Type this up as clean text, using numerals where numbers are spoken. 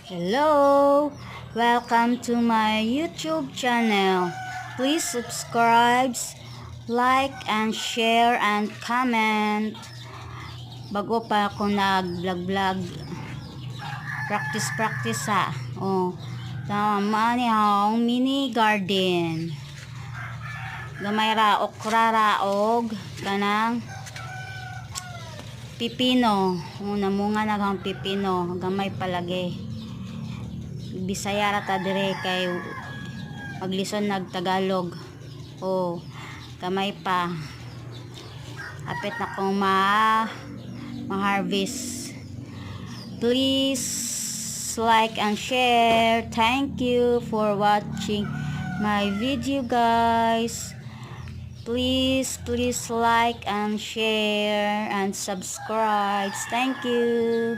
Hello! Welcome to my YouTube channel. Please subscribe, like, and share, and comment. Bago pa ako nag-vlog, practice ha. Oh, tama ni akong mini garden. Gamay ra okra raog kanang pipino. Namunga naghang pipino, gamay palagi. Bisaya ra ta dire kay maglison nag Tagalog. Oh, gamay pa. Apit na kong ma-harvest. Please like and share. Thank you for watching my video, guys. Please like and share and subscribe. Thank you.